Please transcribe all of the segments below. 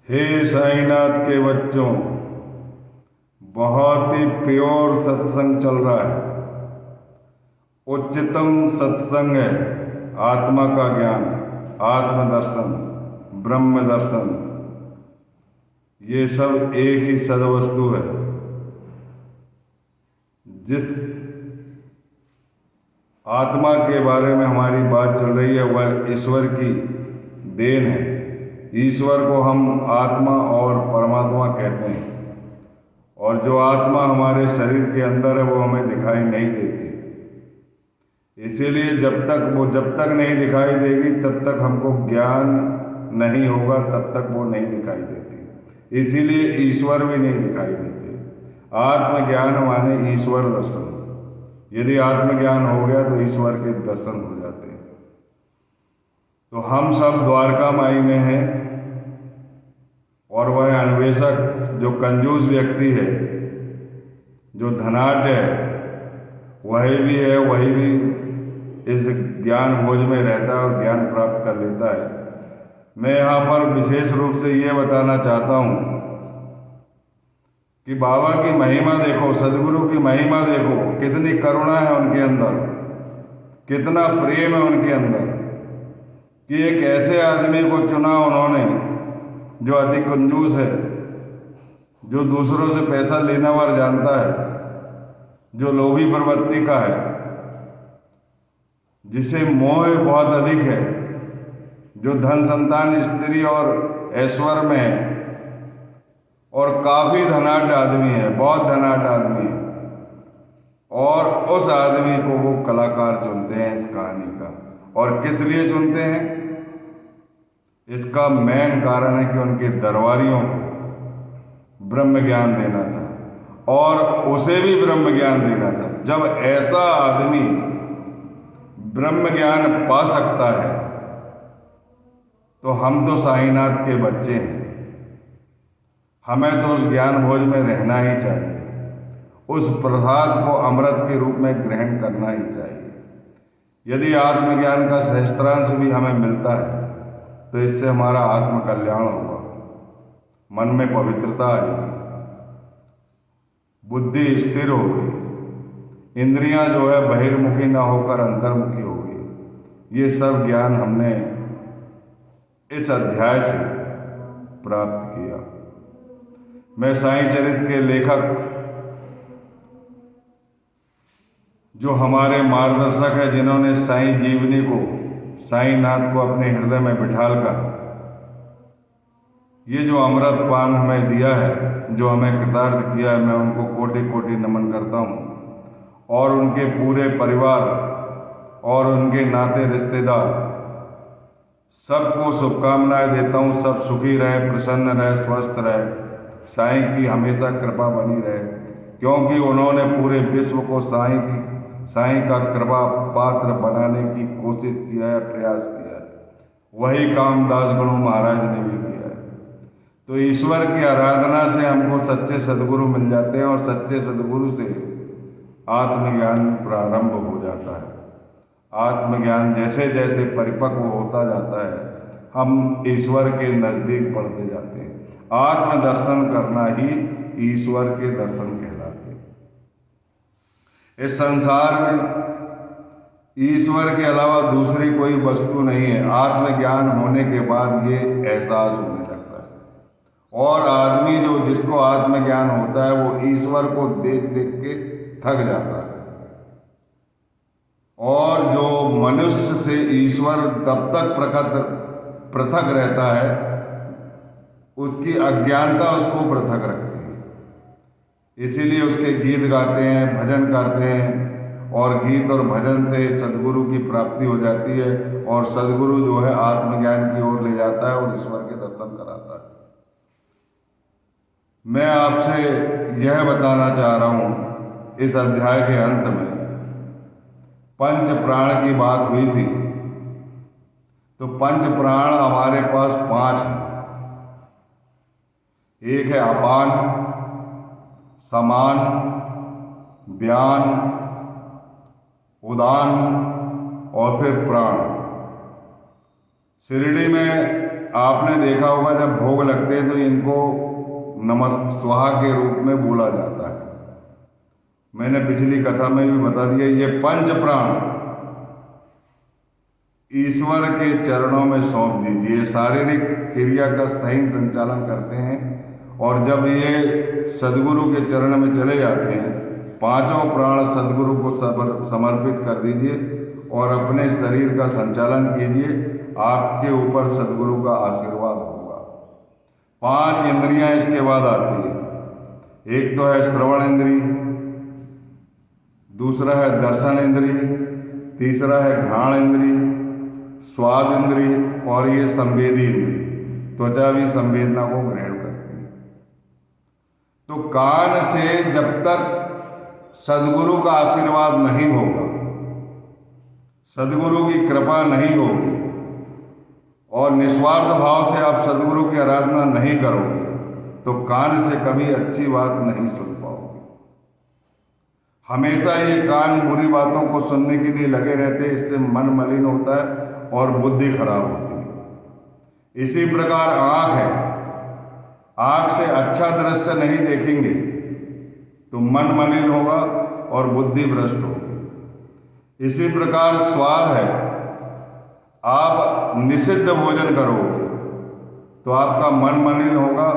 हे साईनाथ के बच्चों, बहुत ही प्योर सत्संग चल रहा है। उच्चतम सत्संग है। आत्मा का ज्ञान, आत्मदर्शन, ब्रह्म दर्शन, ये सब एक ही सदवस्तु है। जिस आत्मा के बारे में हमारी बात चल रही है वह ईश्वर की देन है। ईश्वर को हम आत्मा और परमात्मा कहते हैं, और जो आत्मा हमारे शरीर के अंदर है वो हमें दिखाई नहीं देती। इसीलिए जब तक नहीं दिखाई देगी तब तक हमको ज्ञान नहीं होगा, तब तक वो नहीं दिखाई देती। इसीलिए ईश्वर भी नहीं दिखाई देते। आत्मज्ञान माने ईश्वर दर्शन। यदि आत्मज्ञान हो गया तो ईश्वर के दर्शन हो जाते हैं। तो हम सब द्वारका माई में हैं, और वह अन्वेषक जो कंजूस व्यक्ति है, जो धनाढ्य है, वही भी है, वही भी इस ज्ञान भोज में रहता है और ज्ञान प्राप्त कर लेता है। मैं यहाँ पर विशेष रूप से ये बताना चाहता हूँ कि बाबा की महिमा देखो, सदगुरु की महिमा देखो, कितनी करुणा है उनके अंदर, कितना प्रेम है उनके अंदर, कि एक ऐसे आदमी को चुना उन्होंने जो अति कंजूस है, जो दूसरों से पैसा लेना वार जानता है, जो लोभी प्रवृत्ति का है, जिसे मोह बहुत अधिक है, जो धन संतान स्त्री और ऐश्वर्य में है, और काफी धनाढ्य आदमी है, बहुत धनाढ्य आदमी है, और उस आदमी को वो कलाकार चुनते हैं इस कहानी का। और किस लिए चुनते हैं? इसका मेन कारण है कि उनके दरबारियों को ब्रह्म ज्ञान देना था, और उसे भी ब्रह्म ज्ञान देना था। जब ऐसा आदमी ब्रह्म ज्ञान पा सकता है तो हम तो साईनाथ के बच्चे हैं, हमें तो उस ज्ञान भोज में रहना ही चाहिए, उस प्रसाद को अमृत के रूप में ग्रहण करना ही चाहिए। यदि आत्मज्ञान का सहस्त्रांश भी हमें मिलता है तो इससे हमारा आत्म कल्याण होगा, मन में पवित्रता आएगी, बुद्धि स्थिर होगी, इंद्रियां जो है बहिर्मुखी ना होकर अंतर्मुखी होगी। ये सब ज्ञान हमने इस अध्याय से प्राप्त किया। मैं साईं चरित्र के लेखक जो हमारे मार्गदर्शक है, जिन्होंने साईं जीवनी को, साईनाथ को अपने हृदय में बिठालकर ये जो अमृत पान हमें दिया है, जो हमें कृतार्थ किया है, मैं उनको कोटि कोटि नमन करता हूँ। और उनके पूरे परिवार और उनके नाते रिश्तेदार सबको शुभकामनाएं देता हूँ। सब सुखी रहे, प्रसन्न रहे, स्वस्थ रहे, साईं की हमेशा कृपा बनी रहे, क्योंकि उन्होंने पूरे विश्व को साईं का कृपा पात्र बनाने की कोशिश किया है, प्रयास किया है। वही काम दास गणु महाराज ने भी किया है। तो ईश्वर की आराधना से हमको सच्चे सदगुरु मिल जाते हैं, और सच्चे सदगुरु से आत्मज्ञान प्रारंभ हो जाता है। आत्मज्ञान जैसे जैसे परिपक्व होता जाता है, हम ईश्वर के नजदीक बढ़ते जाते हैं। आत्मदर्शन करना ही ईश्वर के दर्शन कहलाते हैं। इस संसार में ईश्वर के अलावा दूसरी कोई वस्तु नहीं है। आत्मज्ञान होने के बाद ये एहसास होने लगता है, और आदमी जो जिसको आत्मज्ञान होता है वो ईश्वर को देख देख के थक जाता है। और जो मनुष्य से ईश्वर तब तक पृथक रहता है, उसकी अज्ञानता उसको पृथक रखती है। इसीलिए उसके गीत गाते हैं, भजन करते हैं, और गीत और भजन से सदगुरु की प्राप्ति हो जाती है, और सदगुरु जो है आत्मज्ञान की ओर ले जाता है और ईश्वर के दर्शन कराता है। मैं आपसे यह बताना चाह रहा हूँ, इस अध्याय के अंत में पंच प्राण की बात हुई थी, तो पंच प्राण हमारे पास 5 हैं। एक है अपान, समान, व्यान, उदान और फिर प्राण। शिरडी में आपने देखा होगा जब भोग लगता करते हैं तो इनको नमः स्वाहा के रूप में बोला जाता है। मैंने पिछली कथा में भी बता दिया, ये पंच प्राण ईश्वर के चरणों में सौंप दीजिए। शारीरिक क्रिया का सही संचालन करते हैं और जब ये सदगुरु के चरण में चले जाते हैं, पांचों प्राण सदगुरु को समर्पित कर दीजिए और अपने शरीर का संचालन कीजिए। आपके ऊपर सदगुरु का आशीर्वाद होगा। 5 इंद्रियां इसके बाद आती है। एक तो है श्रवण इंद्रिय, दूसरा है दर्शन इंद्रिय, तीसरा है घ्राण इंद्रिय, स्वाद इंद्रिय और ये संवेदी इंद्रिय, त्वचा भी संवेदना को ग्रहण करती है। तो कान से जब तक सदगुरु का आशीर्वाद नहीं होगा, सदगुरु की कृपा नहीं होगी और निस्वार्थ भाव से आप सदगुरु की आराधना नहीं करोगे तो कान से कभी अच्छी बात नहीं सुन पाओगे। हमेशा ये कान बुरी बातों को सुनने के लिए लगे रहते हैं, इससे मन मलिन होता है और बुद्धि खराब होती है। इसी प्रकार आँख है, आँख से अच्छा दृश्य नहीं देखेंगे तो मन मलिन होगा और बुद्धि भ्रष्ट होगी। इसी प्रकार स्वाद है, आप निषिद्ध भोजन करोगे तो आपका मन मलिन होगा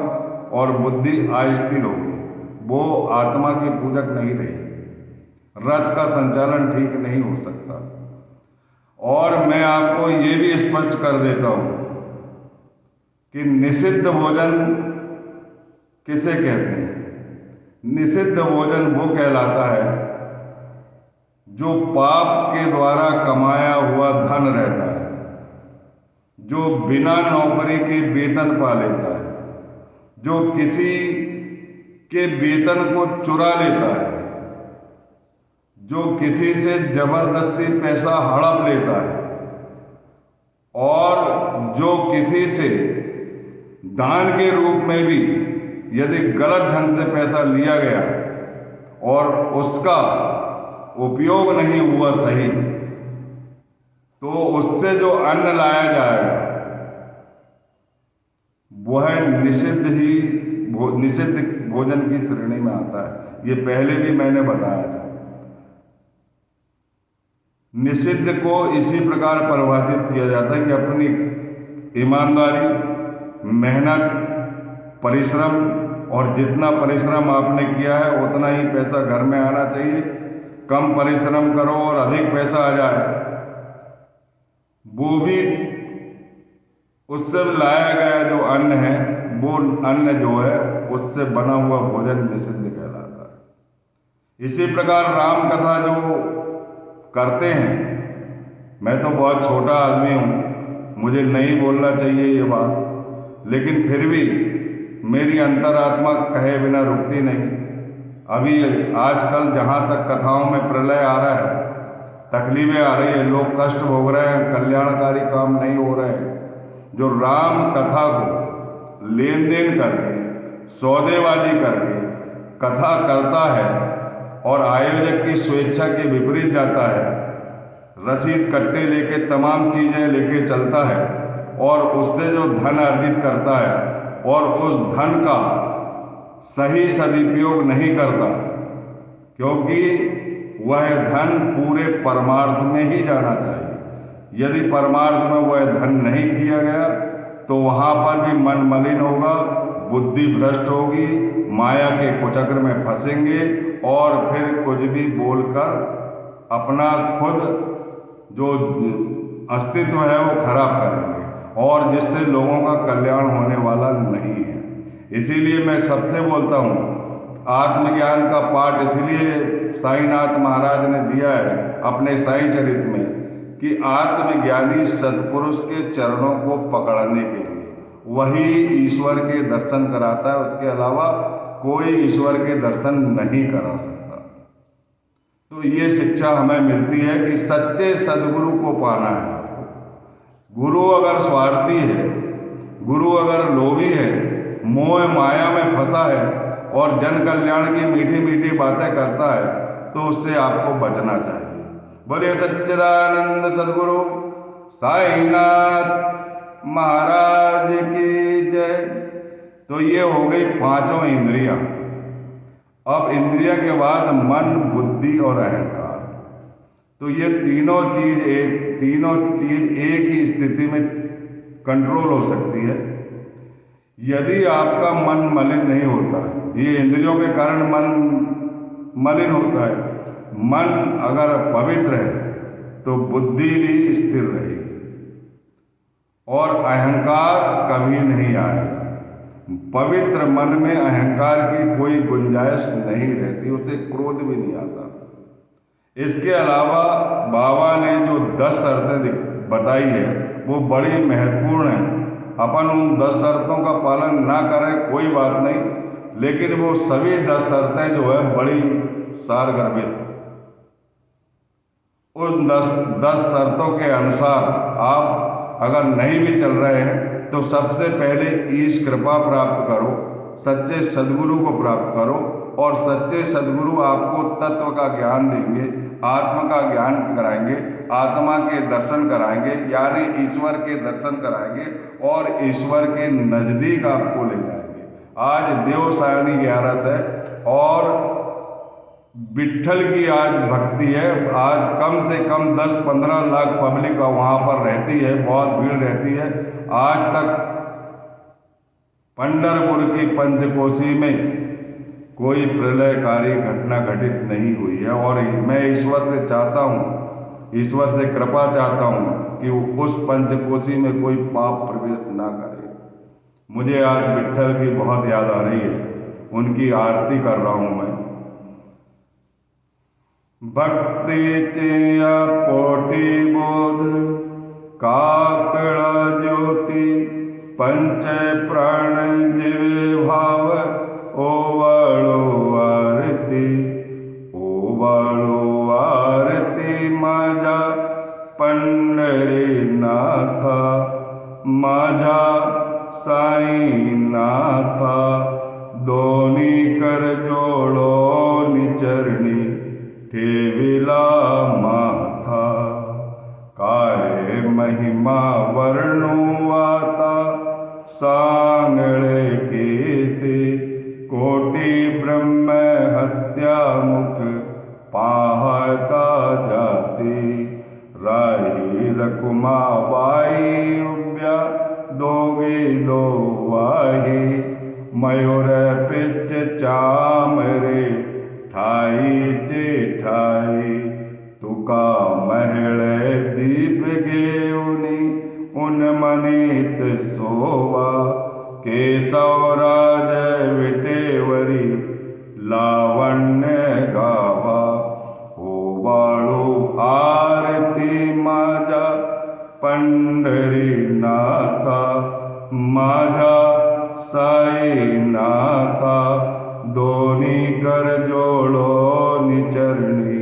और बुद्धि अस्थिर होगी, वो आत्मा की पूजक नहीं रहेगी, रथ का संचालन ठीक नहीं हो सकता। और मैं आपको ये भी स्पष्ट कर देता हूं कि निषिद्ध भोजन किसे कहते हैं। निषिद्ध भोजन वो कहलाता है जो पाप के द्वारा कमाया हुआ धन रहता है, जो बिना नौकरी के वेतन पा लेता है, जो किसी के वेतन को चुरा लेता है, जो किसी से जबरदस्ती पैसा हड़प लेता है और जो किसी से दान के रूप में भी यदि गलत ढंग से पैसा लिया गया और उसका उपयोग नहीं हुआ सही, तो उससे जो अन्न लाया जाएगा वह निषिद्ध भोजन की श्रेणी में आता है। ये पहले भी मैंने बताया था। निषिद्ध को इसी प्रकार परिभाषित किया जाता है कि अपनी ईमानदारी, मेहनत, परिश्रम और जितना परिश्रम आपने किया है उतना ही पैसा घर में आना चाहिए। कम परिश्रम करो और अधिक पैसा आ जाए, वो भी उससे लाया गया जो अन्न है, वो अन्न जो है उससे बना हुआ भोजन निषिद्ध कहलाता है। इसी प्रकार राम कथा जो करते हैं, मैं तो बहुत छोटा आदमी हूँ, मुझे नहीं बोलना चाहिए ये बात, लेकिन फिर भी मेरी अंतरात्मा कहे बिना रुकती नहीं। अभी आजकल जहाँ तक कथाओं में प्रलय आ रहा है, तकलीफें आ रही है, लोग कष्ट भोग रहे हैं, कल्याणकारी काम नहीं हो रहे हैं। जो राम कथा को लेन देन करके, सौदेबाजी करके कथा करता है और आयोजक की स्वेच्छा के विपरीत जाता है, रसीद कट्टे लेके तमाम चीज़ें लेके चलता है और उससे जो धन अर्जित करता है और उस धन का सही सदुपयोग नहीं करता, क्योंकि वह धन पूरे परमार्थ में ही जाना चाहिए। यदि परमार्थ में वह धन नहीं किया गया तो वहाँ पर भी मन मलिन होगा, बुद्धि भ्रष्ट होगी, माया के कुचक्र में फंसेंगे और फिर कुछ भी बोलकर अपना खुद जो अस्तित्व है वो खराब करेंगे और जिससे लोगों का कल्याण होने वाला नहीं है। इसीलिए मैं सबसे बोलता हूँ, आत्मज्ञान का पाठ इसलिए साईनाथ महाराज ने दिया है अपने साई चरित्र में कि आत्मज्ञानी सत्पुरुष के चरणों को पकड़ने के लिए वही ईश्वर के दर्शन कराता है, उसके अलावा कोई ईश्वर के दर्शन नहीं करा सकता। तो ये शिक्षा हमें मिलती है कि सच्चे सद्गुरु को पाना है आपको। गुरु अगर स्वार्थी है, गुरु अगर लोभी है, मोह माया में फंसा है और जन कल्याण की मीठी मीठी बातें करता है, तो उससे आपको बचना चाहिए। बोलिए सच्चिदानंद सद्गुरु साईनाथ महाराज की जय। तो ये हो गई पांचों इंद्रियां। अब इंद्रिया के बाद मन, बुद्धि और अहंकार। तो ये तीनों चीज एक ही स्थिति में कंट्रोल हो सकती है। यदि आपका मन मलिन नहीं होता, ये इंद्रियों के कारण मन मलिन होता है, मन अगर पवित्र है तो बुद्धि भी स्थिर रहेगी और अहंकार कभी नहीं आएगा। पवित्र मन में अहंकार की कोई गुंजाइश नहीं रहती, उसे क्रोध भी नहीं आता। इसके अलावा बाबा ने जो 10 शर्तें बताई है वो बड़ी महत्वपूर्ण है। अपन उन 10 शर्तों का पालन ना करें कोई बात नहीं, लेकिन वो सभी 10 शर्तें जो है बड़ी सारगर्भित है। उन 10 शर्तों के अनुसार आप अगर नहीं भी चल रहे हैं तो सबसे पहले ईश कृपा प्राप्त करो, सच्चे सद्गुरु को प्राप्त करो, और सच्चे सद्गुरु आपको तत्व का ज्ञान देंगे, आत्मा का ज्ञान कराएंगे, आत्मा के दर्शन कराएंगे, यानी ईश्वर के दर्शन कराएंगे और ईश्वर के नजदीक आपको ले जाएंगे। आज देव सायनी 11 है और विट्ठल की आज भक्ति है। आज कम से कम 10-15 लाख पब्लिक वहाँ पर रहती है, बहुत भीड़ रहती है। आज तक पंढरपुर की पंचकोशी में कोई प्रलयकारी घटना घटित नहीं हुई है और मैं ईश्वर से चाहता हूँ, ईश्वर से कृपा चाहता हूँ कि उस पंचकोशी में कोई पाप प्रवेश ना करे। मुझे आज विट्ठल की बहुत याद आ रही है, उनकी आरती कर रहा हूँ मैं। भक्ति चिया कोटि बोध काकड़ा ज्योति पंच प्राण जीवे भाव ओवाळो आरती माझा पंढरी नाथा, माझा साई नाथा, दोन्ही कर जोडो निचरणी ठेविला माथा। काय महिमा वर्णू आता सांगळे केते, कोटि ब्रह्म हत्या मुख पाहता जाते। राही रकुमाबाई उभ्या दोघे दो वाही, मयूर पिच चामरे ठाई ठाई। तुका महळे दीप घेऊनी उन्मनीत सोवा, केशवराज विटेवरी लावण्य गावा। ओवाळो आरती माझा पंढरी नाथा, माझा साई नाथा, दोन्ही कर जोडो निचरणी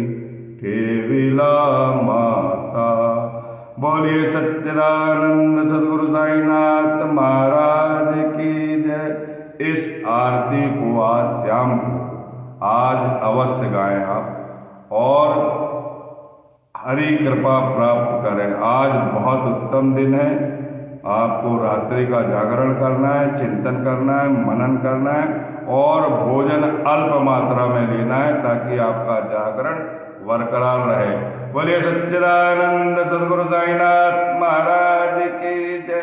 ठेविला माता। बोलिए सच्चिदानंद सद्गुरु साईनाथ महाराज की जय। इस आरती को आज शाम को आज अवश्य गाएं आप और हरि कृपा प्राप्त करें। आज बहुत उत्तम दिन है, आपको रात्रि का जागरण करना है, चिंतन करना है, मनन करना है और भोजन अल्प मात्रा में लेना है ताकि आपका जागरण बरकरार रहे। बोलिए सच्चिदानंद सद्गुरु साईनाथ महाराज की जय।